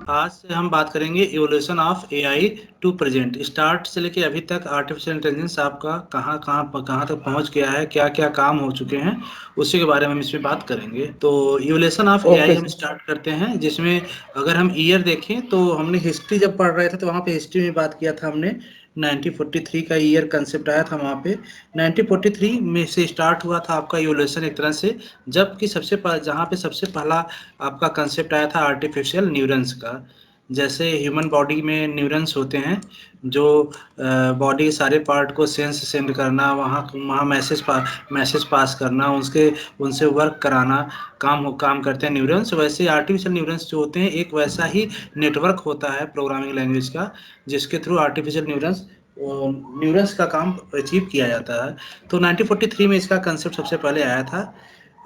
आज से हम बात करेंगे evolution of AI to present. Start से लेके अभी तक आर्टिफिशियल इंटेलिजेंस आपका कहाँ कहाँ कहाँ तक पहुँच गया है, क्या क्या काम हो चुके हैं, उसी के बारे में हम इसमें बात करेंगे। तो इवोल्यूशन ऑफ एआई ओके हम सर। स्टार्ट करते हैं, जिसमें अगर हम ईयर देखें तो हमने हिस्ट्री जब पढ़ रहे थे तो वहाँ पे हिस्ट्री में बात किया था हमने। 1943 का ईयर कंसेप्ट आया था वहाँ पे। 1943 में से स्टार्ट हुआ था आपका इवोल्यूशन एक तरह से, जबकि जहाँ पे सबसे पहला आपका कंसेप्ट आया था आर्टिफिशियल न्यूरंस का। जैसे ह्यूमन बॉडी में न्यूरन्स होते हैं जो बॉडी के सारे पार्ट को सेंस सेंड करना, वहाँ वहाँ मैसेज पास करना, उसके उनसे वर्क कराना, काम करते हैं न्यूरन्स। वैसे आर्टिफिशियल न्यूरन्स जो होते हैं एक वैसा ही नेटवर्क होता है प्रोग्रामिंग लैंग्वेज का, जिसके थ्रू आर्टिफिशियल न्यूरन्स का काम अचीव किया जाता है। तो 1943 में इसका कंसेप्ट सबसे पहले आया था।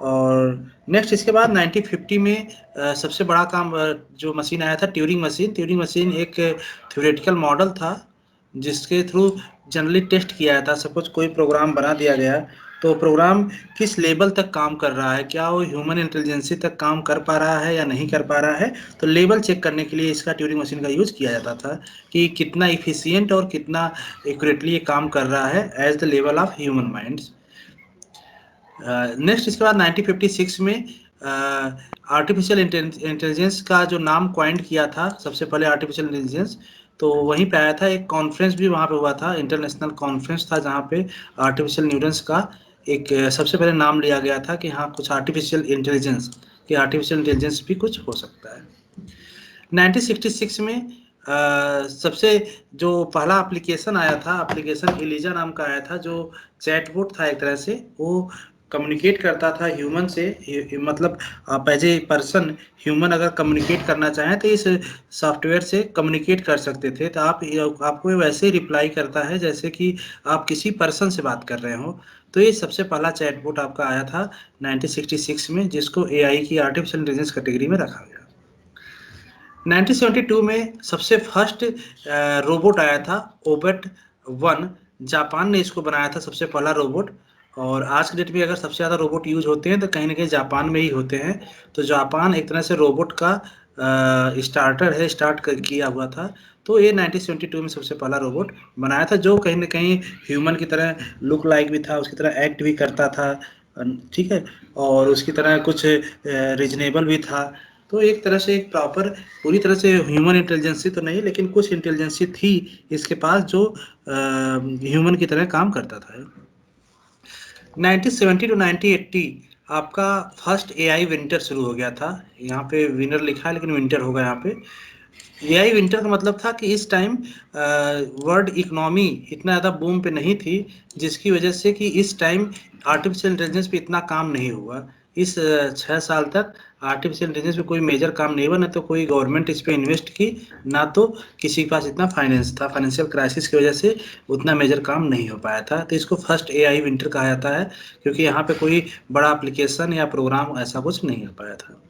और नेक्स्ट इसके बाद 1950 में सबसे बड़ा काम जो मशीन आया था ट्यूरिंग मशीन। ट्यूरिंग मशीन एक थ्योरेटिकल मॉडल था जिसके थ्रू जनरली टेस्ट किया जाता। सपोज कोई प्रोग्राम बना दिया गया तो प्रोग्राम किस लेवल तक काम कर रहा है, क्या वो ह्यूमन इंटेलिजेंसी तक काम कर पा रहा है या नहीं कर पा रहा है। तो लेवल चेक करने के लिए इसका ट्यूरिंग मशीन का यूज किया जाता था कि कितना इफिशियंट और कितना एक्यूरेटली ये काम कर रहा है as the level of human minds. Next इसके बाद 1956 में आर्टिफिशियल इंटेलिजेंस का जो नाम क्वाइंट किया था सबसे पहले आर्टिफिशियल इंटेलिजेंस, तो वहीं पे आया था। एक कॉन्फ्रेंस भी वहाँ पे हुआ था, इंटरनेशनल कॉन्फ्रेंस था जहाँ पे आर्टिफिशियल न्यूरंस का एक सबसे पहले नाम लिया गया था कि हाँ कुछ आर्टिफिशियल इंटेलिजेंस भी कुछ हो सकता है। 1966 में सबसे जो पहला एप्लीकेशन आया था, एप्लीकेशन एलिजा नाम का आया था, जो चैटबॉट था एक तरह से। वो कम्युनिकेट करता था ह्यूमन से, मतलब आप एज ए पर्सन ह्यूमन अगर कम्युनिकेट करना चाहें तो इस सॉफ्टवेयर से कम्युनिकेट कर सकते थे। तो आपको ये वैसे ही रिप्लाई करता है जैसे कि आप किसी पर्सन से बात कर रहे हो। तो ये सबसे पहला चैटबॉट आपका आया था 1966 में, जिसको एआई की आर्टिफिशियल इंटेलिजेंस कैटेगरी में रखा गया। 1972 में सबसे फर्स्ट रोबोट आया था, ओबेट 1। जापान ने इसको बनाया था सबसे पहला रोबोट। और आज के डेट में अगर सबसे ज़्यादा रोबोट यूज होते हैं तो कहीं ना कहीं जापान में ही होते हैं। तो जापान एक तरह से रोबोट का स्टार्टर है, किया हुआ था। तो ये 1972 में सबसे पहला रोबोट बनाया था, जो कहीं ना कहीं ह्यूमन की तरह लुक लाइक भी था, उसकी तरह एक्ट भी करता था, ठीक है, और उसकी तरह कुछ रीजनेबल भी था। तो एक तरह से एक प्रॉपर पूरी तरह से ह्यूमन इंटेलिजेंसी तो नहीं, लेकिन कुछ इंटेलिजेंसी थी इसके पास जो ह्यूमन की तरह काम करता था। 1970 टू 1980 आपका फर्स्ट एआई विंटर शुरू हो गया था। यहाँ पे विनर लिखा है लेकिन विंटर होगा यहाँ पे। एआई विंटर का मतलब था कि इस टाइम वर्ल्ड इकोनॉमी इतना ज़्यादा बूम पे नहीं थी, जिसकी वजह से कि इस टाइम आर्टिफिशियल इंटेलिजेंस पे इतना काम नहीं हुआ। इस 6 साल तक आर्टिफिशियल इंटेलिजेंस पे कोई मेजर काम नहीं हुआ, ना तो कोई गवर्नमेंट इस पे इन्वेस्ट की, ना तो किसी के पास इतना फाइनेंस था। फाइनेंशियल क्राइसिस की वजह से उतना मेजर काम नहीं हो पाया था। तो इसको फर्स्ट एआई विंटर कहा जाता है, क्योंकि यहाँ पे कोई बड़ा एप्लीकेशन या प्रोग्राम ऐसा कुछ नहीं हो पाया था।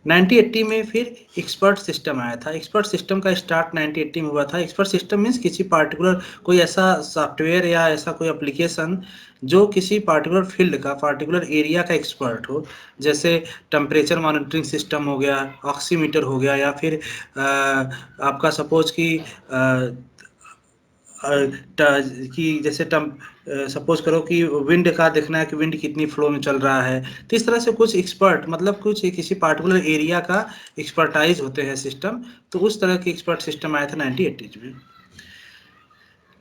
1980 में फिर एक्सपर्ट सिस्टम आया था। एक्सपर्ट सिस्टम का स्टार्ट 1980 में हुआ था। एक्सपर्ट सिस्टम मीन्स किसी पार्टिकुलर कोई ऐसा सॉफ्टवेयर या ऐसा कोई एप्लीकेशन जो किसी पार्टिकुलर फील्ड का, पार्टिकुलर एरिया का एक्सपर्ट हो। जैसे टेम्परेचर मॉनिटरिंग सिस्टम हो गया, ऑक्सीमीटर हो गया, या फिर आपका सपोज कि जैसे सपोज करो कि विंड का देखना है कि विंड कितनी फ्लो में चल रहा है। तो इस तरह से कुछ एक्सपर्ट, मतलब कुछ किसी पार्टिकुलर एरिया का एक्सपर्टाइज होते हैं सिस्टम। तो उस तरह के एक्सपर्ट सिस्टम आया था 1980 में।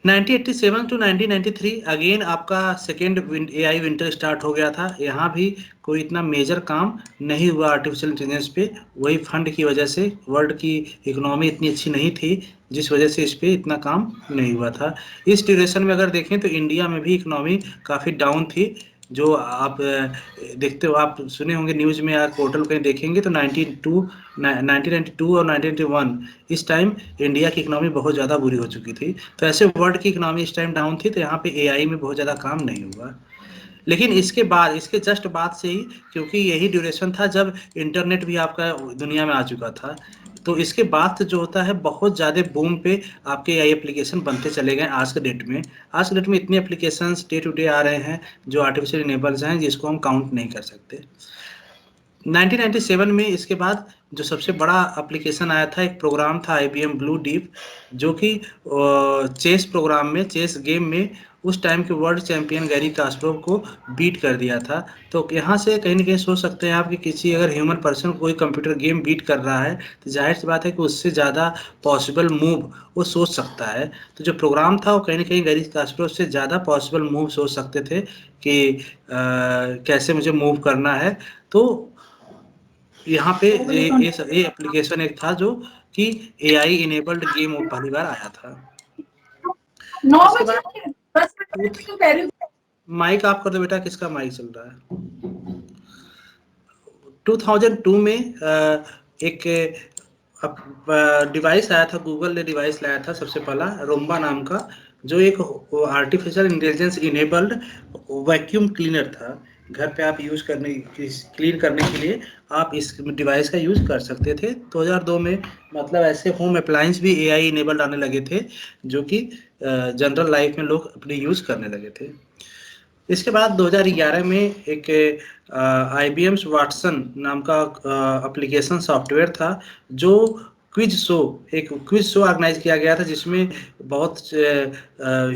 1987 टू 1993 अगेन आपका सेकेंड एआई विंटर स्टार्ट हो गया था। यहाँ भी कोई इतना मेजर काम नहीं हुआ आर्टिफिशियल इंटेलिजेंस पे। वही फंड की वजह से, वर्ल्ड की इकोनॉमी इतनी अच्छी नहीं थी जिस वजह से इस पे इतना काम नहीं हुआ था। इस ड्यूरेशन में अगर देखें तो इंडिया में भी इकोनॉमी काफ़ी डाउन थी। जो आप देखते हो, आप सुने होंगे न्यूज़ में या पोर्टल कहीं देखेंगे तो 1992 और 1991 इस टाइम इंडिया की इकोनॉमी बहुत ज़्यादा बुरी हो चुकी थी। तो ऐसे वर्ल्ड की इकोनॉमी इस टाइम डाउन थी, तो यहाँ पे एआई में बहुत ज़्यादा काम नहीं हुआ। लेकिन इसके बाद, इसके जस्ट बाद से ही, क्योंकि यही ड्यूरेशन था जब इंटरनेट भी आपका दुनिया में आ चुका था, तो इसके बाद से जो होता है बहुत ज़्यादा बूम पे आपके एआई एप्लीकेशन बनते चले गए। आज के डेट में इतने एप्लीकेशंस डे टू डे आ रहे हैं जो आर्टिफिशियल इनेबल्स हैं, जिसको हम काउंट नहीं कर सकते। 1997 में इसके बाद जो सबसे बड़ा एप्लीकेशन आया था, एक प्रोग्राम था IBM ब्लू डीप, जो कि चेस प्रोग्राम में, चेस गेम में उस टाइम के वर्ल्ड चैंपियन गैरी कास्परोव को बीट कर दिया था। तो यहाँ से कहीं ना कहीं सोच सकते हैं आप कि किसी अगर ह्यूमन पर्सन को कोई कंप्यूटर गेम बीट कर रहा है तो जाहिर सी बात है कि उससे ज़्यादा पॉसिबल मूव वो सोच सकता है। तो जो प्रोग्राम था वो कहीं ना कहीं गैरी कास्परोव से ज़्यादा पॉसिबल मूव सोच सकते थे कि कैसे मुझे मूव करना है। तो यहाँ पे ये एप्लीकेशन एक था जो कि AI इनेबल्ड गेम पहली बार आया था। इसके बाद माइक ऑफ कर दो बेटा, किसका माइक चल रहा है। 2002 में एक डिवाइस आया था, गूगल ने डिवाइस लाया था सबसे पहला, रोम्बा नाम का, जो एक artificial intelligence enabled vacuum cleaner था। घर पे आप यूज करने, क्लीन करने के लिए आप इस डिवाइस का यूज कर सकते थे 2002 में। मतलब ऐसे होम अप्लायंस भी AI इनेबल्ड आने लगे थे, जो कि जनरल लाइफ में लोग अपने यूज करने लगे थे। इसके बाद 2011 में एक IBM वाटसन नाम का एप्लीकेशन सॉफ्टवेयर था, जो एक क्विज शो ऑर्गेनाइज किया गया था, जिसमें बहुत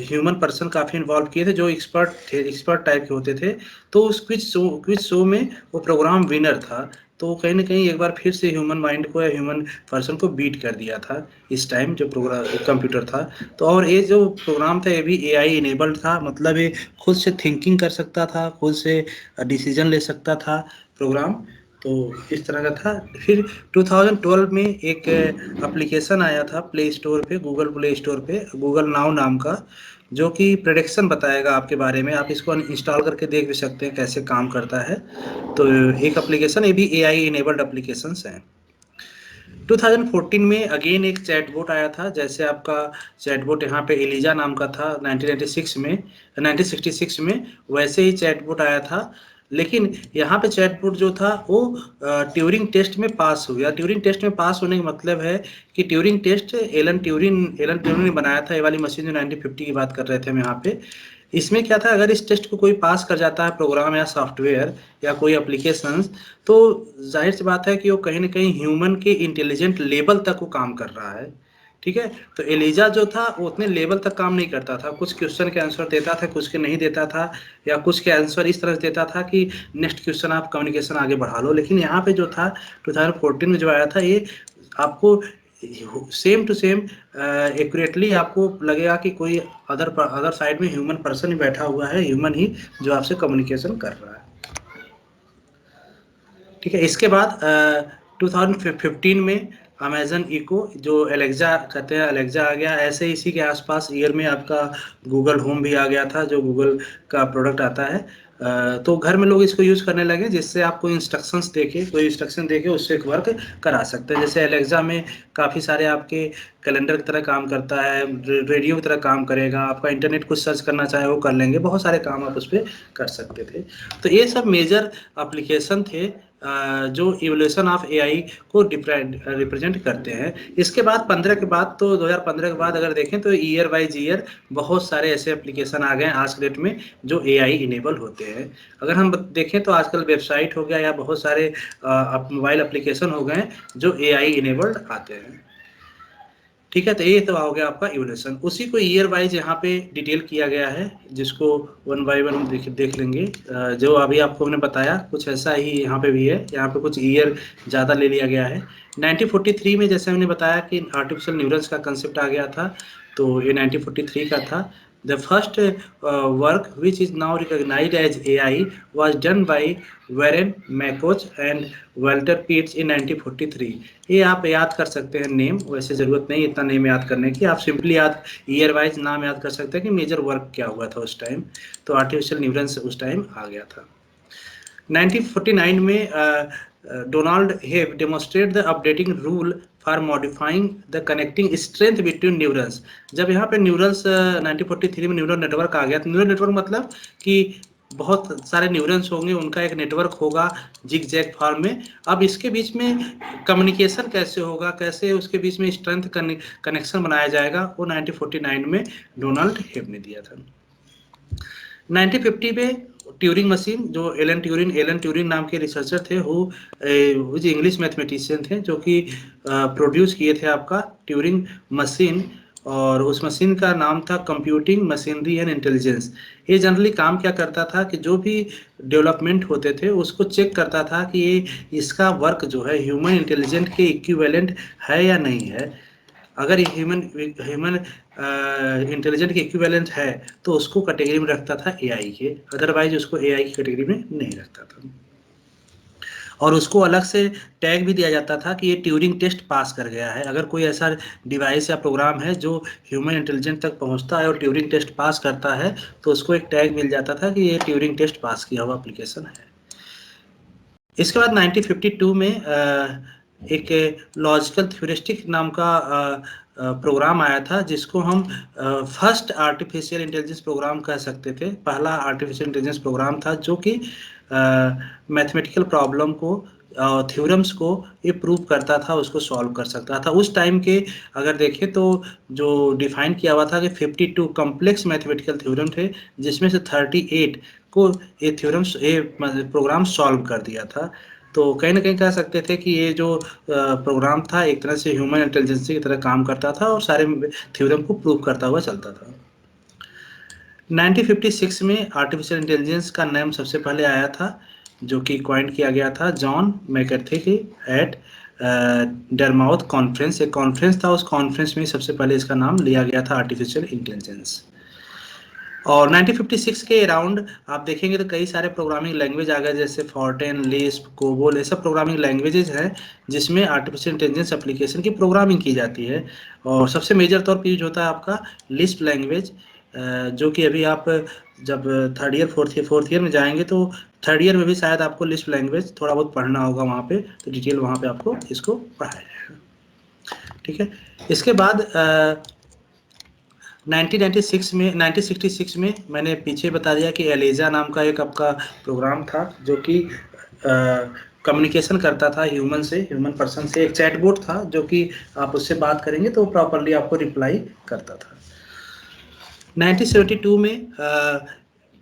ह्यूमन पर्सन काफ़ी इन्वॉल्व किए थे, जो एक्सपर्ट टाइप के होते थे। तो उस क्विज शो में वो प्रोग्राम विनर था। तो कहीं ना कहीं एक बार फिर से ह्यूमन माइंड को या ह्यूमन पर्सन को बीट कर दिया था इस टाइम, जो प्रोग्राम कंप्यूटर था। तो और ये जो प्रोग्राम था ये भी AI इनेबल्ड था, मतलब ये खुद से थिंकिंग कर सकता था, खुद से डिसीजन ले सकता था प्रोग्राम। तो इस तरह का था। फिर 2012 में एक एप्लीकेशन आया था प्ले स्टोर पे, गूगल प्ले स्टोर पे, गूगल नाउ नाम का, जो कि प्रेडिक्शन बताएगा आपके बारे में। आप इसको इंस्टॉल करके देख भी सकते हैं कैसे काम करता है। तो एक एप्लीकेशन, ये भी AI इनेबल्ड एप्लीकेशंस हैं। 2014 में अगेन एक चैटबॉट आया था, जैसे आपका चैटबॉट यहाँ पे एलिजा नाम का था 1966 में, वैसे ही चैटबॉट आया था। लेकिन यहाँ पे चैटबॉट जो था वो ट्यूरिंग टेस्ट में पास हो गया। ट्यूरिंग टेस्ट में पास होने का मतलब है कि ट्यूरिंग टेस्ट एलन ट्यूरिंग ने बनाया था, ये वाली मशीन जो 1950 की बात कर रहे थे हम यहाँ पे। इसमें क्या था, अगर इस टेस्ट को कोई पास कर जाता है, प्रोग्राम या सॉफ्टवेयर या कोई एप्लीकेशन, तो जाहिर सी बात है कि वो कहीं ना कहीं ह्यूमन के इंटेलिजेंट लेवल तक वो काम कर रहा है। ठीक है। तो एलिजा जो था वो उतने लेवल तक काम नहीं करता था, कुछ क्वेश्चन के आंसर देता था, कुछ के नहीं देता था, या कुछ के आंसर इस तरह से देता था कि नेक्स्ट क्वेश्चन आप कम्युनिकेशन आगे बढ़ा लो। लेकिन यहाँ पे जो था 2014 में जो आया था, ये आपको सेम टू सेम एक्यूरेटली आपको लगेगा कि कोई अदर साइड में ह्यूमन पर्सन ही बैठा हुआ है, ह्यूमन ही जो आपसे कम्युनिकेशन कर रहा है। ठीक है। इसके बाद 2015 में अमेजन इको, जो एलेक्जा कहते हैं, एलेक्जा आ गया। ऐसे इसी के आसपास ईयर में आपका गूगल होम भी आ गया था, जो गूगल का प्रोडक्ट आता है। तो घर में लोग इसको यूज़ करने लगे, जिससे आपको कोई इंस्ट्रक्शन देके उससे वर्क करा सकते हैं। जैसे एलेक्जा में काफ़ी सारे आपके कैलेंडर की तरह काम करता है, रेडियो की तरह काम करेगा, आपका इंटरनेट कुछ सर्च करना चाहे वो कर लेंगे, बहुत सारे काम आप उस पर कर सकते थे। तो ये सब मेजर एप्लीकेशन थे जो इवोल्यूशन ऑफ AI को रिप्रेजेंट करते हैं। इसके बाद 15 के बाद, तो 2015 के बाद अगर देखें तो ईयर वाइज ईयर बहुत सारे ऐसे एप्लीकेशन आ गए हैं आज के डेट में जो AI इनेबल होते हैं। अगर हम देखें तो आजकल वेबसाइट हो गया या बहुत सारे मोबाइल एप्लीकेशन हो गए जो AI इनेबल्ड आते हैं। ठीक है। तो ये तो हो गया आपका इवोल्यूशन। उसी को ईयर वाइज यहाँ पे डिटेल किया गया है, जिसको वन बाय वन हम देख लेंगे। जो अभी आपको हमने बताया कुछ ऐसा ही यहाँ पे भी है, यहाँ पे कुछ ईयर ज़्यादा ले लिया गया है। 1943 में जैसे हमने बताया कि आर्टिफिशियल न्यूरल्स का कंसेप्ट आ गया था, तो ये 1943 का था। The first work which is now recognized as AI was done by Warren McCoy and Walter Pitts in 1943। ये आप याद कर सकते हैं नेम, वैसे ज़रूरत नहीं इतना नेम याद करने की, आप सिंपली याद ईयर वाइज नाम याद कर सकते हैं कि मेजर वर्क क्या हुआ था उस टाइम। तो आर्टिफिशियल न्यूरल्स उस टाइम आ गया था। 1949 में Donald Hebb demonstrate the updating rule for modifying the connecting strength between neurals. जब यहाँ पे न्यूरल्स 1943 में न्यूरल नेटवर्क आ गया, तो न्यूरल नेटवर्क मतलब कि बहुत सारे न्यूरॉन्स होंगे, उनका एक नेटवर्क होगा जिग जैग फॉर्म में। अब इसके बीच में कम्युनिकेशन कैसे होगा, कैसे उसके बीच में स्ट्रेंथ कनेक्शन बनाया जाएगा, वो 1949 में डोनाल्ड हेब ने दिया था। 1950 में ट्यूरिंग मशीन, जो एलन ट्यूरिंग नाम के रिसर्चर थे, वो इंग्लिश मैथमेटिशियन थे, जो कि प्रोड्यूस किए थे आपका ट्यूरिंग मशीन, और उस मशीन का नाम था कंप्यूटिंग मशीनरी एंड इंटेलिजेंस। ये जनरली काम क्या करता था कि जो भी डेवलपमेंट होते थे उसको चेक करता था कि ये इसका वर्क जो है ह्यूमन इंटेलिजेंट के इक्विवेलेंट है या नहीं है। अगर ये ह्यूमन ह्यूमन इंटेलिजेंट के इक्विवेलेंट है तो उसको कैटेगरी में रखता था एआई के, अदरवाइज उसको एआई की कैटेगरी में नहीं रखता था। और उसको अलग से टैग भी दिया जाता था कि ये ट्यूरिंग टेस्ट पास कर गया है। अगर कोई ऐसा डिवाइस या प्रोग्राम है जो ह्यूमन इंटेलिजेंस तक पहुंचता है और ट्यूरिंग टेस्ट पास करता है, तो उसको एक टैग मिल जाता था कि ये ट्यूरिंग टेस्ट पास किया हुआ एप्लीकेशन है। इसके बाद 1952 में एक लॉजिकल थ्योरिस्टिक नाम का प्रोग्राम आया था, जिसको हम फर्स्ट आर्टिफिशियल इंटेलिजेंस प्रोग्राम कह सकते थे। पहला आर्टिफिशियल इंटेलिजेंस प्रोग्राम था जो कि मैथमेटिकल प्रॉब्लम को, थ्योरम्स को ये प्रूव करता था, उसको सॉल्व कर सकता था। उस टाइम के अगर देखें तो जो डिफाइन किया हुआ था कि 52 कॉम्प्लेक्स मैथमेटिकल थ्योरम थे, जिसमें से 38 को ये थ्योरम्स, ये प्रोग्राम सॉल्व कर दिया था। तो कहीं ना कहीं कह सकते थे कि ये जो प्रोग्राम था एक तरह से ह्यूमन इंटेलिजेंस की तरह काम करता था और सारे थ्योरम को प्रूव करता हुआ चलता था। 1956 में आर्टिफिशियल इंटेलिजेंस का नाम सबसे पहले आया था, जो कि क्वाइंट किया गया था जॉन मैकर्थी की एट डरमाउथ कॉन्फ्रेंस। एक कॉन्फ्रेंस था, उस कॉन्फ्रेंस में सबसे पहले इसका नाम लिया गया था आर्टिफिशियल इंटेलिजेंस। और 1956 के अराउंड आप देखेंगे तो कई सारे प्रोग्रामिंग लैंग्वेज आ गए, जैसे फॉर्टेन, लिस्प, कोबोल, ये सब प्रोग्रामिंग लैंग्वेजेस हैं जिसमें आर्टिफिशियल इंटेलिजेंस एप्लीकेशन की प्रोग्रामिंग की जाती है। और सबसे मेजर तौर पर यूज होता है आपका लिस्प लैंग्वेज, जो कि अभी आप जब थर्ड ईयर फोर्थ ईयर में जाएंगे तो थर्ड ईयर में भी शायद आपको लिस्प लैंग्वेज थोड़ा बहुत पढ़ना होगा वहाँ पे, तो डिटेल वहाँ पे आपको इसको पढ़ाया जाएगा। ठीक है। इसके बाद 1966 में मैंने पीछे बता दिया कि एलेजा नाम का एक आपका प्रोग्राम था, जो कि कम्युनिकेशन करता था ह्यूमन से, ह्यूमन पर्सन से। एक चैटबॉट था जो कि आप उससे बात करेंगे तो प्रॉपरली आपको रिप्लाई करता था। 1972 में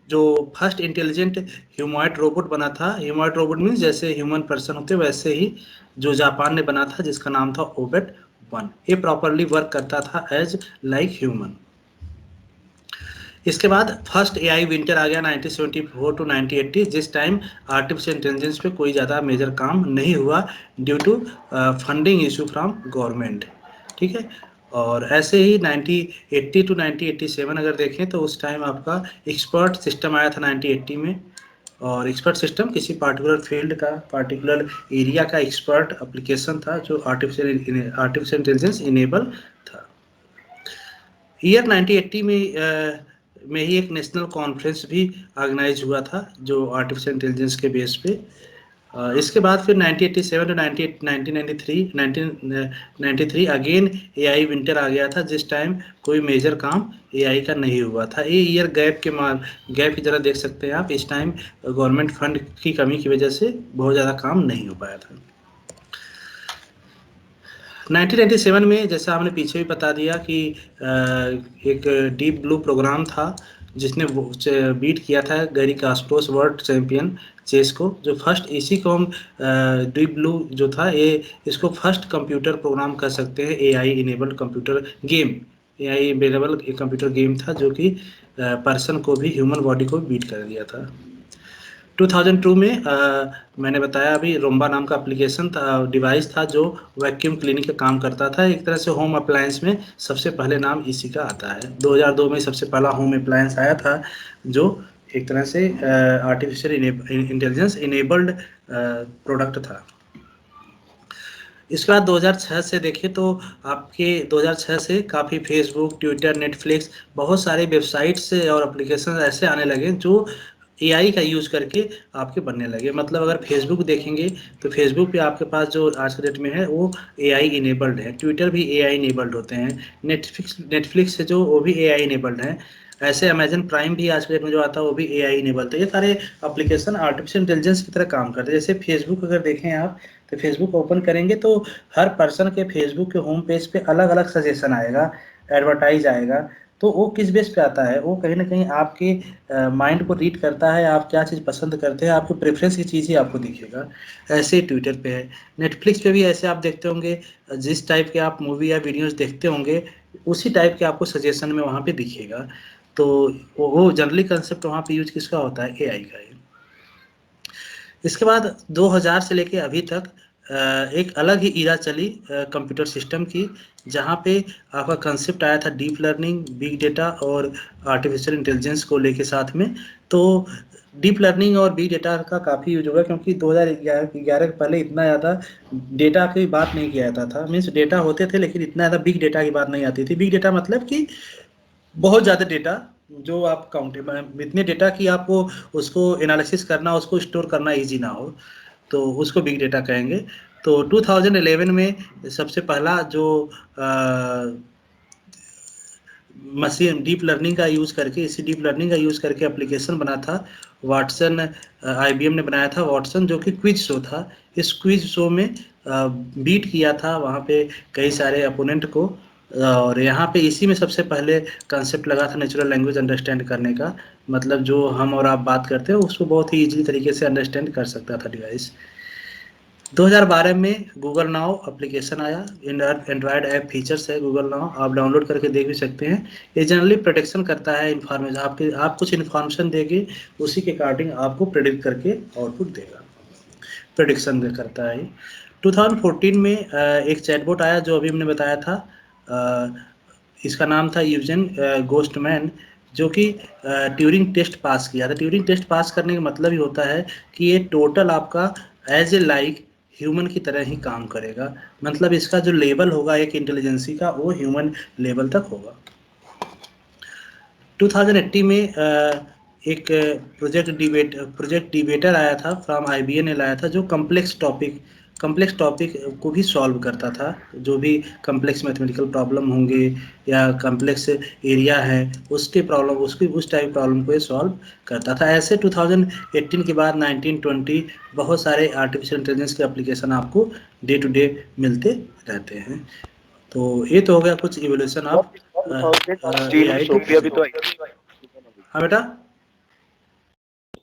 जो फर्स्ट इंटेलिजेंट ह्यूमॉइड रोबोट बना था, ह्यूमॉइड रोबोट मीन्स जैसे ह्यूमन पर्सन होते वैसे ही, जो जापान ने बना था, जिसका नाम था ओबेट 1। ये प्रॉपरली वर्क करता था एज लाइक ह्यूमन। इसके बाद फर्स्ट एआई विंटर आ गया 1974 टू 1980, जिस टाइम आर्टिफिशियल इंटेलिजेंस पे कोई ज़्यादा मेजर काम नहीं हुआ due to funding issue from government. ठीक है। और ऐसे ही 1980 टू 1987 अगर देखें तो उस टाइम आपका एक्सपर्ट सिस्टम आया था 1980 में। और एक्सपर्ट सिस्टम किसी पार्टिकुलर फील्ड का, पार्टिकुलर एरिया का एक्सपर्ट एप्लीकेशन था जो आर्टिफिशियल इंटेलिजेंस इनेबल था। ईयर 1980 में ही एक नेशनल कॉन्फ्रेंस भी ऑर्गेनाइज हुआ था जो आर्टिफिशियल इंटेलिजेंस के बेस पे। इसके बाद फिर 1987 टू 1993 अगेन एआई विंटर आ गया था, जिस टाइम कोई मेजर काम एआई का नहीं हुआ था। ये ईयर गैप की तरह देख सकते हैं आप। इस टाइम गवर्नमेंट फंड की कमी की वजह से बहुत ज़्यादा काम नहीं हो पाया था। 1997 में जैसा हमने पीछे भी बता दिया कि एक डीप ब्लू प्रोग्राम था जिसने बीट किया था गैरी कास्परोस वर्ल्ड चैंपियन चेस को, जो फर्स्ट, इसी को हम डीप ब्लू जो था ये, इसको फर्स्ट कंप्यूटर प्रोग्राम कर सकते हैं, AI enabled computer game, AI enable computer game था जो कि पर्सन को भी, ह्यूमन बॉडी को भी बीट कर दिया था। 2002 में मैंने बताया अभी, रोम्बा नाम का एप्लीकेशन था, डिवाइस था जो वैक्यूम क्लीनिंग का काम करता था। एक तरह से होम अप्लायंस में सबसे पहले नाम इसी का आता है। 2002 में सबसे पहला होम अप्लायंस आया था जो एक तरह से आर्टिफिशियल इंटेलिजेंस इनेबल्ड प्रोडक्ट था। इसके बाद 2006 से देखें तो आपके 2006 से काफ़ी फेसबुक, ट्विटर, नेटफ्लिक्स, बहुत सारे वेबसाइट्स और एप्लीकेशन ऐसे आने लगे जो एआई का यूज़ करके आपके बनने लगे। मतलब अगर फेसबुक देखेंगे तो फेसबुक पे आपके पास जो आज के डेट में है वो एआई इनेबल्ड है, ट्विटर भी एआई इनेबल्ड होते हैं, नेटफ्लिक्स है जो वो भी एआई इनेबल्ड है। ऐसे अमेजन प्राइम भी आज के डेट में जो आता है वो भी एआई इनेबल्ड है। ये सारे एप्लीकेशन आर्टिफिशियल इंटेलिजेंस की तरह काम करते हैं। जैसे फेसबुक अगर देखें आप तो फेसबुक ओपन करेंगे तो हर पर्सन के फेसबुक के होम पेज पे अलग अलग सजेशन आएगा, एडवर्टाइज आएगा, तो वो किस बेस पे आता है, वो कहीं ना कहीं आपके माइंड को रीड करता है, आप क्या चीज़ पसंद करते हैं, आपको प्रेफरेंस की चीज़ ही आपको दिखेगा। ऐसे ही ट्विटर पे है, नेटफ्लिक्स पे भी ऐसे आप देखते होंगे, जिस टाइप के आप मूवी या वीडियोस देखते होंगे उसी टाइप के आपको सजेशन में वहाँ पे दिखेगा। तो वो जनरली कंसेप्ट वहाँ पे यूज किसका होता है, एआई का है। इसके बाद 2000 से लेके अभी तक एक अलग ही इरा चली कंप्यूटर सिस्टम की, जहाँ पे आपका कंसेप्ट आया था डीप लर्निंग, बिग डेटा और आर्टिफिशियल इंटेलिजेंस को लेके साथ में। तो डीप लर्निंग और बिग डेटा का काफ़ी यूज होगा, क्योंकि 2011 के पहले इतना ज़्यादा डेटा की बात नहीं किया जाता था। मीन्स डेटा होते थे लेकिन इतना ज़्यादा बिग डेटा की बात नहीं आती थी। बिग डेटा मतलब कि बहुत ज़्यादा डेटा, जो आप काउंटेबल, इतने डेटा कि आपको उसको एनालिसिस करना, उसको स्टोर करना इजी ना हो, तो उसको बिग डेटा कहेंगे। तो 2011 में सबसे पहला जो मशीन डीप लर्निंग का यूज़ करके, इसी डीप लर्निंग का यूज़ करके एप्लीकेशन बना था वाटसन, आईबीएम ने बनाया था वाटसन, जो कि क्विज शो था। इस क्विज शो में बीट किया था वहाँ पे कई सारे अपोनेंट को, और यहाँ पे इसी में सबसे पहले कंसेप्ट लगा था नेचुरल लैंग्वेज अंडरस्टैंड करने का, मतलब जो हम और आप बात करते हैं उसको बहुत ही ईजिली तरीके से अंडरस्टैंड कर सकता था डिवाइस। 2012 में गूगल नाउ एप्लीकेशन आया, एंड्रॉयड ऐप फीचर्स है गूगल नाउ, आप डाउनलोड करके देख भी सकते हैं। ये जनरली प्रोटेक्शन करता है इन्फॉर्मेशन, आप कुछ इन्फॉर्मेशन देंगे उसी के अकॉर्डिंग आपको प्रेडिक्ट करके आउटपुट देगा, प्रेडिक्शन करता है। 2014 में एक चैटबॉट आया जो अभी हमने बताया था, इसका नाम था यूजन गोस्टमैन, जो कि ट्यूरिंग टेस्ट पास किया था। ट्यूरिंग टेस्ट पास करने का मतलब ही होता है कि ये टोटल आपका एज ए लाइक ह्यूमन की तरह ही काम करेगा, मतलब इसका जो लेवल होगा एक इंटेलिजेंसी का वो ह्यूमन लेवल तक होगा। 2080 में एक प्रोजेक्ट डिबेटर आया था फ्रॉम आईबीएन ने लाया था, जो कम्प्लेक्स टॉपिक को भी सॉल्व करता था, जो भी कम्प्लेक्स मैथमेटिकल प्रॉब्लम होंगे या कम्प्लेक्स एरिया है उसके प्रॉब्लम, उसकी उस टाइप प्रॉब्लम को ये सॉल्व करता था। ऐसे 2018 के बाद 1920 बहुत सारे आर्टिफिशियल इंटेलिजेंस के एप्लीकेशन आपको डे टू डे मिलते रहते हैं। तो ये तो हो गया कुछ इवोल्यूशन ऑफ 2016 में एआई टू। सोफिया भी तो आई थी। हाँ बेटा,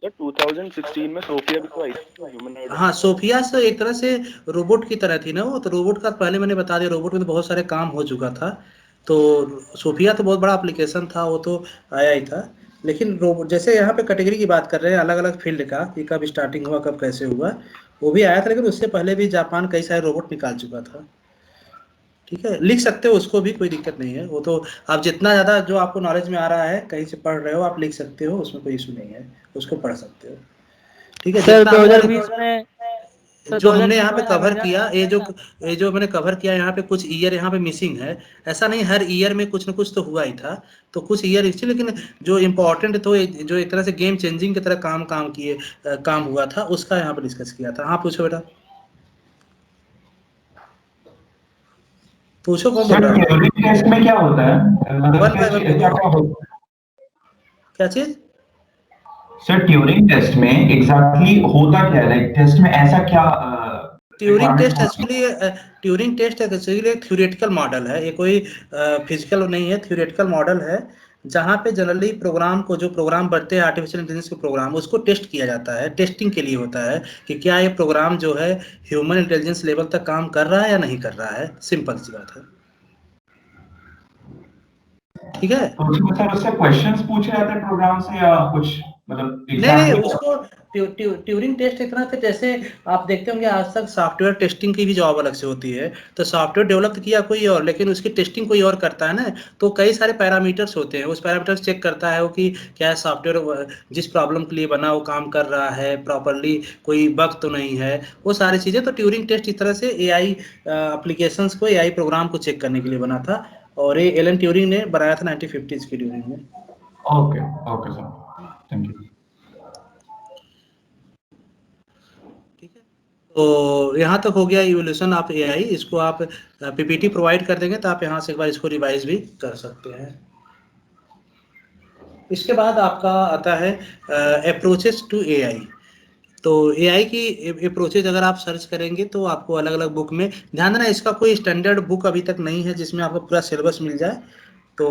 2016 में सोफिया भी तो आई थी ह्यूमनॉइड। हाँ सोफिया से एक तरह से रोबोट की तरह थी ना वो, तो रोबोट का पहले मैंने बता दिया, रोबोट में तो बहुत सारे काम हो चुका था। तो सोफिया तो बहुत बड़ा एप्लीकेशन था, वो तो आया ही था। लेकिन रोबोट जैसे यहाँ पे कैटेगरी की बात कर रहे हैं अलग अलग फील्ड का कि कब स्टार्टिंग हुआ कब कैसे हुआ, वो भी आया था, लेकिन उससे पहले भी जापान कई सारे रोबोट निकाल चुका था। ठीक है, लिख सकते हो उसको भी, कोई दिक्कत नहीं है। वो तो आप जितना ज़्यादा जो आपको नॉलेज में आ रहा है कहीं से पढ़ रहे हो आप लिख सकते हो, उसमें कोई इशू नहीं है, उसको पढ़ सकते हो। ठीक है, सर जितना हम लोगों ने 2020 में सर जो हमने यहाँ 2020 पे में कवर संविधान किया, ये जो मैंने कवर किया यहाँ पे कुछ ईयर यहाँ पे मिसिंग है। ऐसा नहीं हर ईयर में कुछ ना कुछ तो हुआ ही था, तो कुछ ईयर इसलिए, लेकिन जो इम्पोर्टेंट तो जो एक तरह से गेम चेंजिंग की तरह काम हुआ था उसका यहाँ पे डिस्कस किया था। हाँ पूछो बेटा, पूछो कौन बोल सर रहा है? ट्यूरिंग टेस्ट में क्या होता है, मतलब वन बाय वन क्या बोलो, क्या होता है? क्या चीज? सर ट्यूरिंग टेस्ट में एग्जैक्टली होता क्या है, लाइक टेस्ट में ऐसा क्या ट्यूरिंग रिक्वायरमेंट टेस्ट होती है? एक्चुअली ट्यूरिंग टेस्ट एक्चुअली एक थ्योरेटिकल मॉडल है, ये कोई फिजिकल नहीं है, थ्योरेटिकल मॉडल है, जहाँ पे जनरली प्रोग्राम को, जो प्रोग्राम बढ़ते हैं आर्टिफिशियल इंटेलिजेंस के प्रोग्राम, उसको टेस्ट किया जाता है, टेस्टिंग के लिए होता है कि क्या ये प्रोग्राम जो है ह्यूमन इंटेलिजेंस लेवल तक काम कर रहा है या नहीं कर रहा है, सिंपल सी बात है। ठीक है, तो उसमें सर उससे क्वेश्चंस पूछे जाते हैं प्रोग्राम से या कुछ, मतलब नहीं एग्जैक्टली उसको ट्यूरिंग टेस्ट इतना थे, जैसे आप देखते होंगे आज तक सॉफ्टवेयर टेस्टिंग की भी जॉब अलग से होती है, तो सॉफ्टवेयर डेवलप किया कोई और लेकिन उसकी टेस्टिंग कोई और करता है ना, तो कई सारे पैरामीटर्स होते हैं, उस पैरामीटर्स चेक करता है वो कि क्या सॉफ्टवेयर जिस प्रॉब्लम के लिए बना वो काम कर रहा है प्रॉपरली, कोई बग तो नहीं है, वो सारी चीज़ें। तो ट्यूरिंग टेस्ट इस तरह से एआई एप्लीकेशंस को, एआई प्रोग्राम को चेक करने के लिए बना था, और ये एलन ट्यूरिंग ने बनाया था 1950s की ड्यूरिंग में। Okay okay sir, thank you. ठीक है, तो यहाँ तक हो गया इवोल्यूशन ऑफ एआई। इसको आप पीपीटी प्रोवाइड कर देंगे तो आप यहाँ से एक बार इसको रिवाइज भी कर सकते हैं। इसके बाद आपका आता है अप्रोचेस टू एआई। तो एआई की अप्रोचेज अगर आप सर्च करेंगे तो आपको अलग अलग बुक में, ध्यान देना इसका कोई स्टैंडर्ड बुक अभी तक नहीं है जिसमें आपको पूरा सिलेबस मिल जाए। तो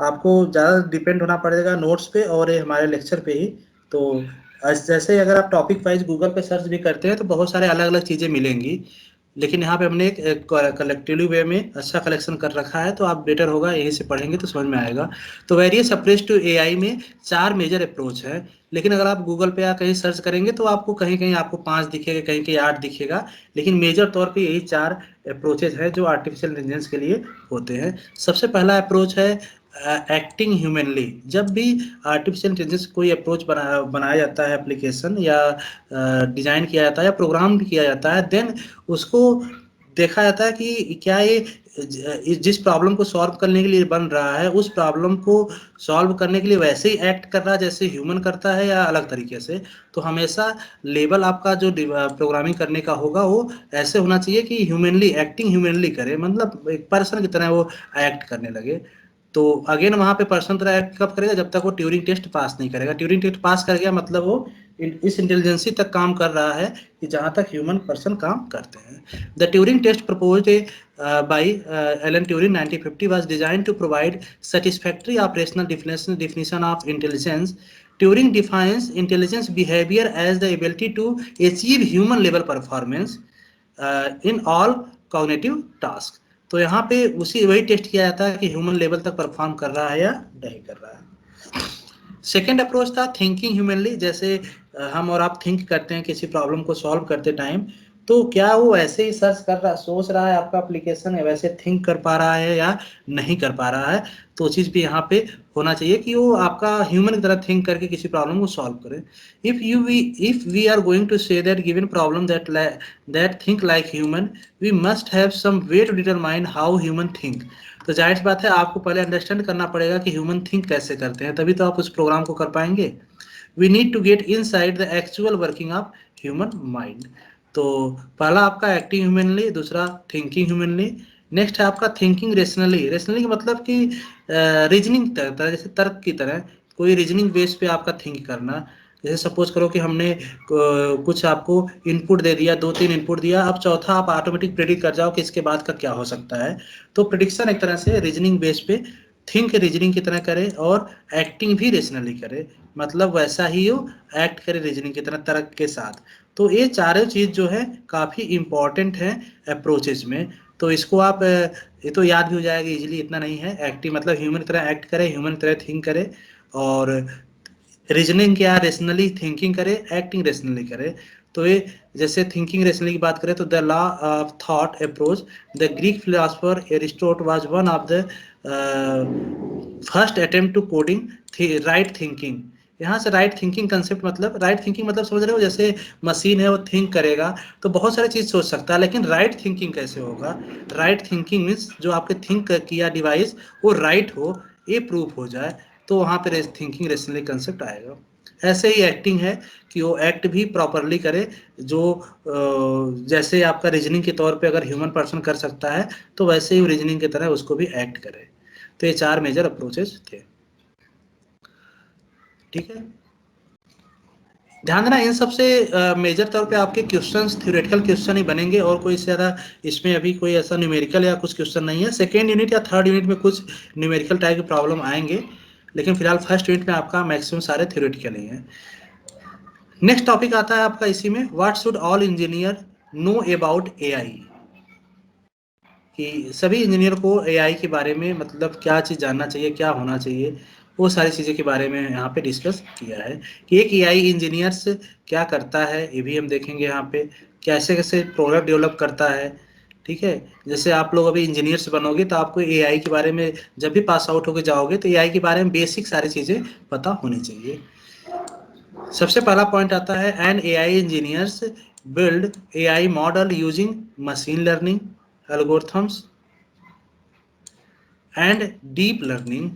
आपको ज़्यादा डिपेंड होना पड़ेगा नोट्स पे और ये हमारे लेक्चर पे ही। तो जैसे अगर आप टॉपिक वाइज गूगल पे सर्च भी करते हैं तो बहुत सारे अलग अलग चीज़ें मिलेंगी, लेकिन यहाँ पे हमने एक कलेक्टिवली वे में अच्छा कलेक्शन कर रखा है, तो आप बेटर होगा यहीं से पढ़ेंगे तो समझ में आएगा। तो वेरियस अप्रोच टू एआई में 4 मेजर अप्रोच है, लेकिन अगर आप गूगल पे या कहीं सर्च करेंगे तो आपको कहीं कहीं आपको 5 दिखेगा, कहीं कहीं 8 दिखेगा, लेकिन मेजर तौर पे यही 4 अप्रोचेज है जो आर्टिफिशियल इंटेलिजेंस के लिए होते हैं। सबसे पहला अप्रोच है एक्टिंग ह्यूमनली। जब भी आर्टिफिशियल इंटेलिजेंस कोई अप्रोच बनाया जाता है, एप्लीकेशन या डिजाइन किया जाता है या प्रोग्राम भी किया जाता है, देन उसको देखा जाता है कि क्या ये जिस प्रॉब्लम को सॉल्व करने के लिए बन रहा है उस प्रॉब्लम को सॉल्व करने के लिए वैसे ही एक्ट कर रहा है जैसे ह्यूमन करता है या अलग तरीके से। तो हमेशा लेवल आपका जो प्रोग्रामिंग करने का होगा वो ऐसे होना चाहिए कि ह्यूमनली, एक्टिंग ह्यूमनली करे, मतलब एक पर्सन की तरह वो एक्ट करने लगे। तो अगेन वहां पे पर्सन तरह एक्ट कब करेगा, जब तक वो ट्यूरिंग टेस्ट पास नहीं करेगा। ट्यूरिंग टेस्ट पास कर गया मतलब वो इस इंटेलिजेंसी तक काम कर रहा है कि जहां तक ह्यूमन पर्सन काम करते हैं। The Turing test proposed by Alan Turing 1950 was designed to provide satisfactory operational definition of intelligence. Turing defines intelligence behavior as the ability to achieve human level performance in all cognitive tasks. तो यहाँ पे उसी वही test किया जाता है कि human level तक परफॉर्म कर रहा है या नहीं कर रहा है। सेकेंड अप्रोच था थिंकिंग ह्यूमनली। जैसे हम और आप थिंक करते हैं किसी प्रॉब्लम को सॉल्व करते टाइम, तो क्या वो ऐसे ही सर्च कर रहा, सोच रहा है आपका एप्लीकेशन है वैसे थिंक कर पा रहा है या नहीं कर पा रहा है। तो चीज़ भी यहाँ पे होना चाहिए कि वो आपका ह्यूमन की तरह थिंक करके किसी प्रॉब्लम को सॉल्व करे। If we are going to say that given problem that think like human, we must have some way to determine how human think. तो जाहिर सी बात है आपको पहले अंडरस्टैंड करना पड़ेगा कि ह्यूमन थिंक कैसे करते हैं, तभी तो आप उस प्रोग्राम को कर पाएंगे। We need to get inside the actual working of human mind. तो पहला आपका एक्टिंग ह्यूमनली, दूसरा थिंकिंग ह्यूमनली। नेक्स्ट है आपका थिंकिंग रेशनली। रेशनली का मतलब कि रीजनिंग तरह, जैसे तर्क की तरह कोई रीजनिंग बेस पे आपका थिंक करना। जैसे सपोज करो कि हमने कुछ आपको इनपुट दे दिया, 2-3 इनपुट दिया, अब चौथा आप ऑटोमेटिक प्रेडिक्ट कर जाओ कि इसके बाद का क्या हो सकता है। तो प्रेडिक्शन एक तरह से रीजनिंग बेस पे थिंक रीजनिंग की तरह करे और एक्टिंग भी रेशनली करे, मतलब वैसा ही वो एक्ट करे रीजनिंग की तरह तर्क के साथ। तो ये चारों चीज़ जो है काफ़ी इंपॉर्टेंट है अप्रोचेज में। तो इसको आप ये तो याद भी हो जाएगा इजीली, इतना नहीं है। एक्टिव मतलब ह्यूमन की तरह एक्ट करे, ह्यूमन की तरह थिंक करे, और रीजनिंग क्या, रेशनली थिंकिंग करे, एक्टिंग रेशनली करे। तो ये जैसे थिंकिंग रेशनली की बात करें तो the law of thought approach, the Greek philosopher Aristotle was one of the first attempt to coding right thinking. यहाँ से राइट थिंकिंग कंसेप्ट मतलब, राइट थिंकिंग मतलब समझ रहे हो, जैसे मशीन है वो थिंक करेगा तो बहुत सारी चीज़ सोच सकता है, लेकिन राइट थिंकिंग कैसे होगा। राइट थिंकिंग मीन्स जो आपके थिंक किया डिवाइस वो राइट हो, ये प्रूफ हो जाए, तो वहाँ पे थिंकिंग रेशनली कंसेप्ट आएगा। ऐसे ही एक्टिंग है कि वो एक्ट भी प्रॉपरली करे, जो जैसे आपका रीजनिंग के तौर पे अगर ह्यूमन पर्सन कर सकता है तो वैसे ही रीजनिंग की तरह उसको भी एक्ट करे। तो ये 4 मेजर अप्रोचेस थे, ठीक है। ध्यान देना इन सबसे मेजर तौर पे आपके क्वेश्चंस थ्योरेटिकल क्वेश्चन ही बनेंगे, और कोई ज़्यादा इसमें अभी कोई ऐसा न्यूमेरिकल या कुछ क्वेश्चन नहीं है। सेकेंड यूनिट या थर्ड यूनिट में कुछ न्यूमेरिकल टाइप के प्रॉब्लम आएंगे, लेकिन फिलहाल फर्स्ट यूनिट में आपका मैक्सिमम सारे थ्योरेटिकल ही हैं। नेक्स्ट टॉपिक आता है आपका इसी में, what should all engineer know about AI. कि सभी इंजीनियर को एआई के बारे में मतलब क्या चीज़ जानना चाहिए, क्या होना चाहिए, वो सारी चीज़ें के बारे में यहाँ पे डिस्कस किया है कि एक एआई इंजीनियर्स क्या करता है, ये भी हम देखेंगे यहाँ पे, कैसे कैसे प्रोडक्ट डेवलप करता है। ठीक है, जैसे आप लोग अभी इंजीनियर्स बनोगे तो आपको एआई के बारे में जब भी पास आउट होकर जाओगे तो एआई के बारे में बेसिक सारी चीज़ें पता होनी चाहिए। सबसे पहला पॉइंट आता है, an AI engineers build AI model using machine learning algorithms and deep learning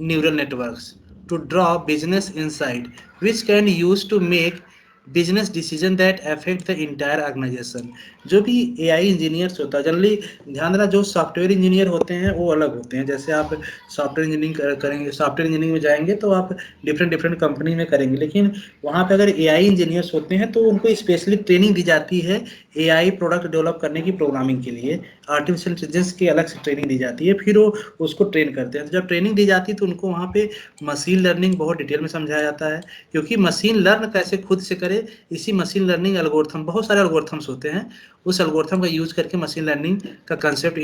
neural networks to draw business insight which can use to make business decision that affect the entire organization. जो भी AI engineers होता है, generally ध्यान देना, जो software engineer होते हैं वो अलग होते हैं। जैसे आप सॉफ्टवेयर इंजीनियरिंग करेंगे, सॉफ्टवेयर इंजीनियरिंग में जाएंगे तो आप डिफरेंट डिफरेंट कंपनी में करेंगे, लेकिन वहाँ पे अगर एआई इंजीनियर्स होते हैं तो उनको स्पेशली ट्रेनिंग दी जाती है एआई प्रोडक्ट डेवलप करने की, प्रोग्रामिंग के लिए आर्टिफिशियल इंटेलिजेंस की अलग से ट्रेनिंग दी जाती है, फिर वो उसको ट्रेन करते हैं। तो जब ट्रेनिंग दी जाती है तो उनको वहाँ पे मशीन लर्निंग बहुत डिटेल में समझाया जाता है, क्योंकि मशीन लर्न कैसे खुद से करे, इसी मशीन लर्निंग एल्गोरिथम, बहुत सारे एल्गोरिथम्स होते हैं, उस एल्गोरिथम का यूज करके मशीन लर्निंग का कंसेप्ट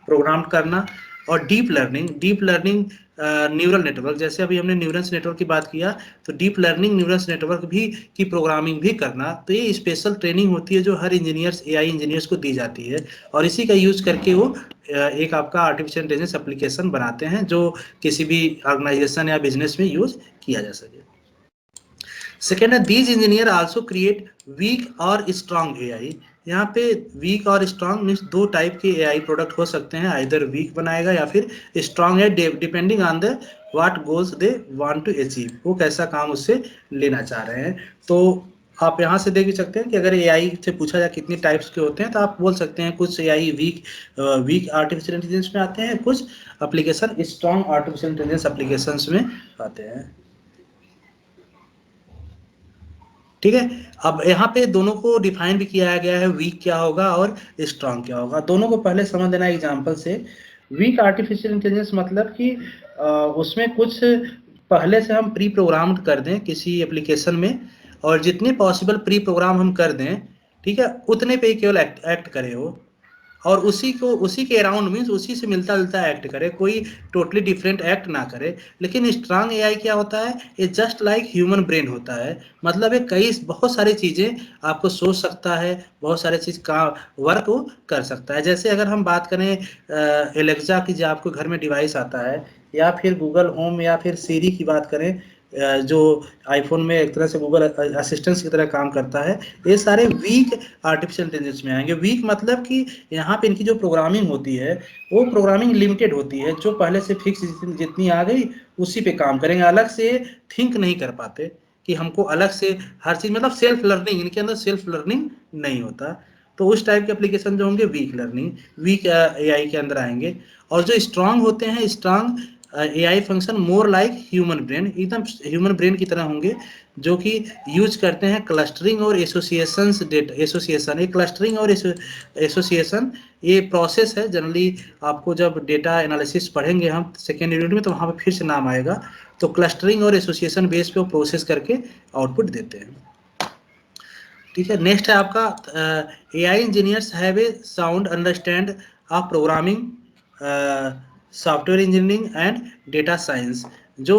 प्रोग्राम करना। और डीप लर्निंग न्यूरल नेटवर्क, जैसे अभी हमने न्यूरल्स नेटवर्क की बात किया, तो डीप लर्निंग न्यूरल्स नेटवर्क भी की प्रोग्रामिंग भी करना। तो ये स्पेशल ट्रेनिंग होती है जो हर इंजीनियर्स, एआई इंजीनियर्स को दी जाती है, और इसी का यूज करके वो एक आपका आर्टिफिशियल इंटेलिजेंस एप्लीकेशन बनाते हैं जो किसी भी ऑर्गेनाइजेशन या बिजनेस में यूज किया जा सके। सेकेंड है, these engineer also create weak और स्ट्रांग एआई। यहाँ पे वीक और स्ट्रांग मीन्स दो टाइप के एआई प्रोडक्ट हो सकते हैं, आइदर वीक बनाएगा या फिर स्ट्रांग है, depending on the what goals they want to achieve, वो कैसा काम उससे लेना चाह रहे हैं। तो आप यहाँ से देख भी सकते हैं कि अगर एआई से पूछा जाए कितने टाइप्स के होते हैं, तो आप बोल सकते हैं कुछ एआई वीक आर्टिफिशियल इंटेलिजेंस में आते हैं, कुछ application strong artificial intelligence applications में आते हैं। ठीक है, अब यहाँ पे दोनों को डिफाइन भी किया गया है, वीक क्या होगा और स्ट्रांग क्या होगा। दोनों को पहले समझ लेना एग्जांपल से। वीक आर्टिफिशियल इंटेलिजेंस मतलब कि उसमें कुछ पहले से हम प्री प्रोग्राम कर दें किसी एप्लीकेशन में, और जितने पॉसिबल प्री प्रोग्राम हम कर दें, ठीक है, उतने पे ही केवल एक्ट करे वो, और उसी के अराउंड मीन्स उसी से मिलता जुलता एक्ट करे, कोई टोटली डिफरेंट एक्ट ना करे। लेकिन स्ट्रांग एआई क्या होता है, ये जस्ट लाइक ह्यूमन ब्रेन होता है, मतलब ये कई बहुत सारी चीज़ें आपको सोच सकता है, बहुत सारे चीज़ का वर्क वो कर सकता है। जैसे अगर हम बात करें एलेक्सा की, जो आपको घर में डिवाइस आता है, या फिर गूगल होम, या फिर सीरी की बात करें, जो आईफोन में एक तरह से गूगल असिस्टेंस की तरह काम करता है, ये सारे वीक आर्टिफिशियल इंटेलिजेंस में आएंगे। वीक मतलब कि यहाँ पे इनकी जो प्रोग्रामिंग होती है वो प्रोग्रामिंग लिमिटेड होती है, जो पहले से फिक्स जितनी आ गई उसी पे काम करेंगे, अलग से थिंक नहीं कर पाते कि हमको अलग से हर चीज, मतलब सेल्फ लर्निंग, इनके अंदर सेल्फ लर्निंग नहीं होता। तो उस टाइप के एप्लीकेशन जो होंगे वीक एआई के अंदर आएंगे। और जो स्ट्रांग होते हैं, strong AI function more like human brain, एकदम ह्यूमन ब्रेन की तरह होंगे, जो कि यूज करते हैं क्लस्टरिंग और एसोसिएशंस डेटा, एसोसिएशन, ये क्लस्टरिंग और एसोसिएशन ये प्रोसेस है। जनरली आपको जब डेटा एनालिसिस पढ़ेंगे हम सेकेंड यूनिट में, तो वहाँ पे फिर से नाम आएगा। तो क्लस्टरिंग और एसोसिएशन बेस पे वो प्रोसेस करके आउटपुट देते हैं। ठीक है, नेक्स्ट है आपका AI engineers have a sound understand of programming, software engineering and data science. जो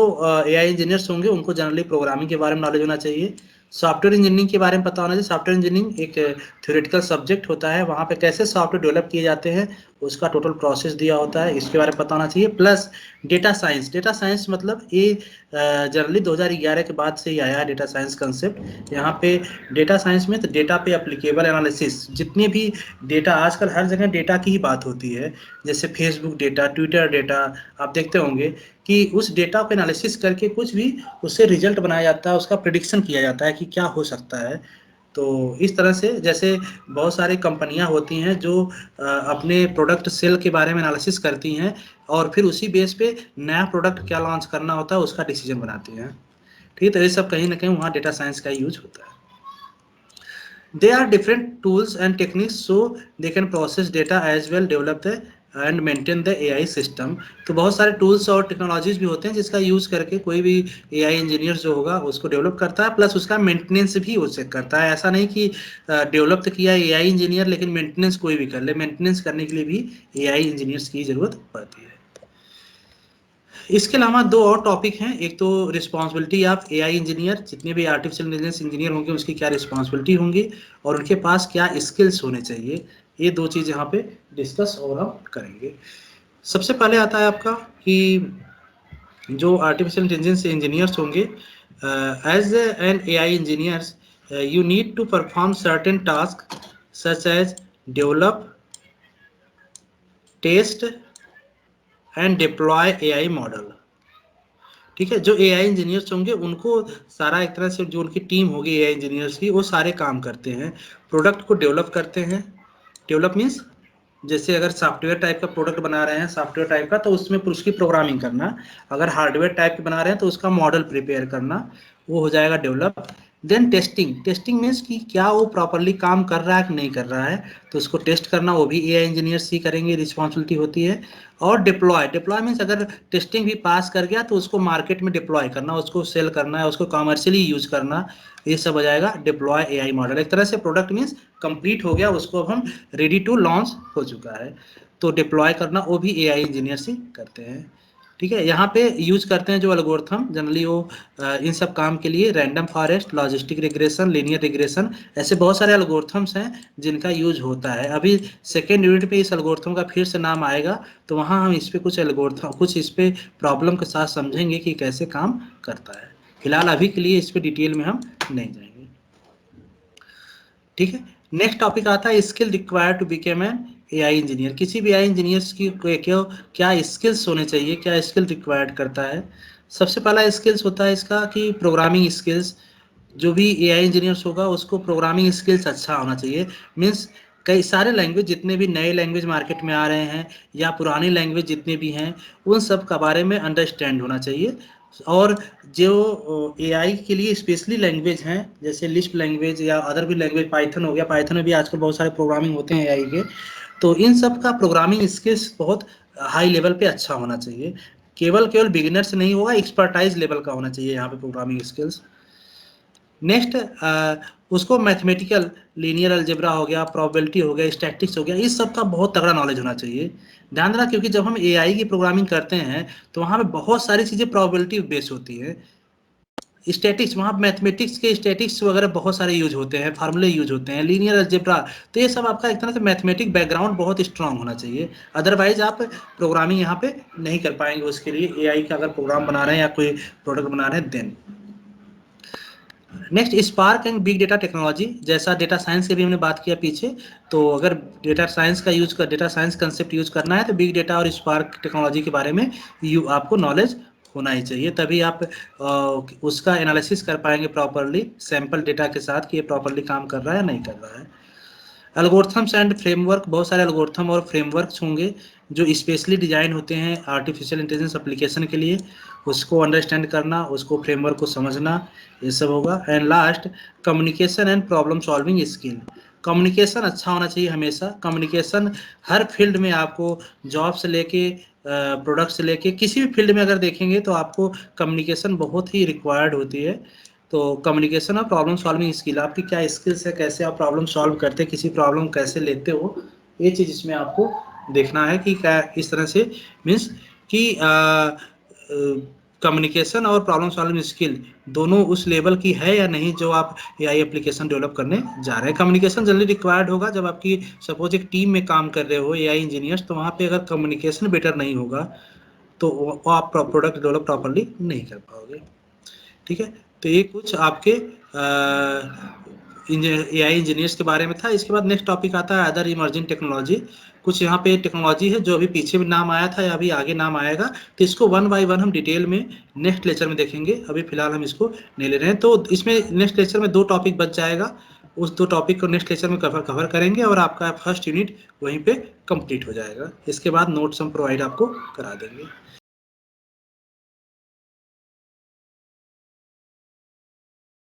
एआई इंजीनियर्स होंगे उनको जनरली प्रोग्रामिंग के बारे में नॉलेज होना चाहिए, सॉफ्टवेयर इंजीनियरिंग के बारे में पता होना चाहिए। सॉफ्टवेयर इंजीनियरिंग एक थ्योरेटिकल सब्जेक्ट होता है, वहाँ पे कैसे सॉफ्टवेयर डेवलप किए जाते हैं उसका टोटल प्रोसेस दिया होता है, इसके बारे में पता होना चाहिए। प्लस डेटा साइंस मतलब ये जनरली 2011 के बाद से ही आया है डेटा साइंस कंसेप्ट। यहाँ पे डेटा साइंस में तो डेटा पे एप्लीकेबल एनालिसिस, जितने भी डेटा, आजकल हर जगह डेटा की ही बात होती है, जैसे फेसबुक डेटा, ट्विटर डेटा, आप देखते होंगे कि उस डेटा को एनालिसिस करके कुछ भी उससे रिजल्ट बनाया जाता है, उसका प्रिडिक्शन किया जाता है कि क्या हो सकता है। तो इस तरह से जैसे बहुत सारी कंपनियां होती हैं जो अपने प्रोडक्ट सेल के बारे में एनालिसिस करती हैं, और फिर उसी बेस पे नया प्रोडक्ट क्या लॉन्च करना होता है उसका डिसीजन बनाती हैं। ठीक है, तो ये सब कहीं ना कहीं वहाँ डेटा साइंस का यूज होता है। They are different tools and techniques, so they can process data as well, develop the and maintain the AI system। तो बहुत सारे टूल्स और टेक्नोलॉजीज भी होते हैं जिसका यूज करके कोई भी एआई इंजीनियर जो होगा उसको डेवलप करता है, प्लस उसका मेंटेनेंस भी उसे करता है। ऐसा नहीं कि डेवलप तो किया एआई इंजीनियर लेकिन मेंटेनेंस कोई भी कर ले, मेंटेनेंस करने के लिए भी एआई इंजीनियर्स की जरूरत पड़ती है। इसके अलावा दो और टॉपिक हैं, एक तो रिस्पॉन्सिबिलिटी ऑफ एआई इंजीनियर, जितने भी आर्टिफिशियल इंटेलिजेंस इंजीनियर होंगे उसकी क्या रिस्पॉन्सिबिलिटी होंगी और उनके पास क्या स्किल्स होने चाहिए, ये दो चीज़ यहाँ पे डिस्कस और हम करेंगे। सबसे पहले आता है आपका कि जो आर्टिफिशियल इंटेलिजेंस इंजीनियर्स होंगे, as an AI engineers you need to perform certain task such as develop, test and deploy AI model. ठीक है। जो एआई इंजीनियर्स होंगे उनको सारा एक तरह से जो उनकी टीम होगी एआई इंजीनियर्स की, वो सारे काम करते हैं, प्रोडक्ट को डेवलप करते हैं। डेवलप मीन्स जैसे अगर सॉफ्टवेयर टाइप का प्रोडक्ट बना रहे हैं सॉफ्टवेयर टाइप का, तो उसमें उसकी प्रोग्रामिंग करना। अगर हार्डवेयर टाइप के बना रहे हैं तो उसका मॉडल प्रिपेयर करना, वो हो जाएगा develop. Then testing, testing means कि क्या वो प्रॉपरली काम कर रहा है कि नहीं कर रहा है, तो उसको टेस्ट करना वो भी एआई इंजीनियर्स ही करेंगे, रिस्पॉन्सिबिलिटी होती है। और डिप्लॉय, डिप्लॉय मीन्स अगर टेस्टिंग भी पास कर गया तो उसको मार्केट में डिप्लॉय करना, उसको सेल करना है, उसको कमर्शियली यूज करना, ये सब हो जाएगा डिप्लॉय एआई मॉडल। एक तरह से प्रोडक्ट मीन्स कंप्लीट हो गया, उसको अब हम रेडी टू लॉन्च हो चुका है, तो डिप्लॉय करना वो भी एआई इंजीनियर्स ही करते हैं। ठीक है। यहाँ पे यूज करते हैं जो एल्गोरिथम जनरली वो इन सब काम के लिए random forest, logistic regression, linear regression, ऐसे बहुत सारे एल्गोरिथम्स हैं जिनका यूज होता है। अभी सेकेंड यूनिट पे इस एल्गोरिथम का फिर से नाम आएगा, तो वहाँ हम इस पे कुछ एल्गोरिथम, कुछ इस पे प्रॉब्लम के साथ समझेंगे कि कैसे काम करता है। फिलहाल अभी के लिए इस पे डिटेल में हम नहीं जाएंगे। ठीक है। नेक्स्ट टॉपिक आता है skill required to become an AI engineer. किसी भी एआई इंजीनियर्स की क्या स्किल्स होने चाहिए, क्या स्किल रिक्वायर्ड करता है। सबसे पहला स्किल्स होता है इसका कि प्रोग्रामिंग स्किल्स। जो भी एआई इंजीनियर्स होगा उसको प्रोग्रामिंग स्किल्स अच्छा होना चाहिए। मीन्स कई सारे लैंग्वेज, जितने भी नए लैंग्वेज मार्केट में आ रहे हैं या पुरानी लैंग्वेज जितने भी हैं, उन सब का बारे में अंडरस्टैंड होना चाहिए। और जो एआई के लिए स्पेशली लैंग्वेज हैं जैसे लिस्प लैंग्वेज या अदर भी लैंग्वेज, पाइथन हो गया, पाइथन में भी आजकल बहुत सारे प्रोग्रामिंग होते हैं एआई के, तो इन सब का प्रोग्रामिंग स्किल्स बहुत हाई लेवल पे अच्छा होना चाहिए। केवल केवल बिगिनर से नहीं होगा, एक्सपर्टाइज लेवल का होना चाहिए यहाँ पे प्रोग्रामिंग स्किल्स। नेक्स्ट उसको मैथमेटिकल, लीनियर अलजेब्रा हो गया, प्रोबेबिलिटी हो गया, स्टैटिस्टिक्स हो गया, इस सब का बहुत तगड़ा नॉलेज होना चाहिए। ध्यान देना, क्योंकि जब हम एआई की प्रोग्रामिंग करते हैं तो वहाँ पे बहुत सारी चीज़ें प्रोबेबिलिटी बेस्ड होती है। स्टैटिक्स, वहाँ मैथमेटिक्स के स्टैटिक्स वगैरह बहुत सारे यूज होते हैं, फार्मूले यूज होते हैं, लीनियर अलजेब्रा, तो ये सब आपका एक तरह से मैथमेटिक बैकग्राउंड बहुत स्ट्रांग होना चाहिए। अदरवाइज आप प्रोग्रामिंग यहाँ पे नहीं कर पाएंगे। उसके लिए एआई का अगर प्रोग्राम बना रहे हैं या कोई प्रोडक्ट बना रहे हैं then. Next spark and big data technology, जैसा डेटा साइंस के भी हमने बात किया पीछे, तो अगर डेटा साइंस का यूज कर, डेटा साइंस कंसेप्ट यूज करना है तो बिग डेटा और स्पार्क टेक्नोलॉजी के बारे में आपको नॉलेज होना ही चाहिए, तभी आप उसका एनालिसिस कर पाएंगे प्रॉपरली सैंपल डेटा के साथ कि ये प्रॉपरली काम कर रहा है या नहीं कर रहा है। एल्गोरिथम्स एंड फ्रेमवर्क, बहुत सारे एल्गोरिथम और फ्रेमवर्क्स होंगे जो स्पेशली डिजाइन होते हैं आर्टिफिशियल इंटेलिजेंस एप्लीकेशन के लिए, उसको अंडरस्टैंड करना, उसको फ्रेमवर्क को समझना, ये सब होगा। And last, communication and problem solving skill. Communication अच्छा होना चाहिए हमेशा। कम्युनिकेशन हर फील्ड में आपको, जॉब से लेके प्रोडक्ट से लेके किसी भी फील्ड में अगर देखेंगे तो आपको कम्युनिकेशन बहुत ही रिक्वायर्ड होती है। तो कम्युनिकेशन और प्रॉब्लम सॉल्विंग स्किल, आपकी क्या स्किल्स है, कैसे आप प्रॉब्लम सॉल्व करते हैं, किसी प्रॉब्लम कैसे लेते हो, ये चीज़ इसमें आपको देखना है कि क्या इस तरह से मीन्स कि कम्युनिकेशन और प्रॉब्लम सॉल्विंग स्किल दोनों उस लेवल की है या नहीं जो आप एआई एप्लीकेशन डेवलप करने जा रहे हैं। कम्युनिकेशन जनरली रिक्वायर्ड होगा जब आपकी सपोज एक टीम में काम कर रहे हो एआई इंजीनियर्स, तो वहाँ पे अगर कम्युनिकेशन बेटर नहीं होगा तो वो आप प्रोडक्ट डेवलप प्रॉपरली नहीं कर पाओगे। ठीक है। तो ये कुछ आपके एआई इंजीनियर्स के बारे में था। इसके बाद नेक्स्ट टॉपिक आता है अदर इमर्जिंग टेक्नोलॉजी। कुछ यहाँ पे टेक्नोलॉजी है जो अभी पीछे भी नाम आया था या अभी आगे नाम आएगा, तो इसको वन बाय वन हम डिटेल में नेक्स्ट लेक्चर में देखेंगे। अभी फिलहाल हम इसको नहीं ले रहे हैं, तो इसमें नेक्स्ट लेक्चर में 2 टॉपिक बच जाएगा। उस 2 टॉपिक को नेक्स्ट लेक्चर में कवर करेंगे और आपका फर्स्ट यूनिट वहीं पे कंप्लीट हो जाएगा। इसके बाद नोट्स हम प्रोवाइड आपको करा देंगे।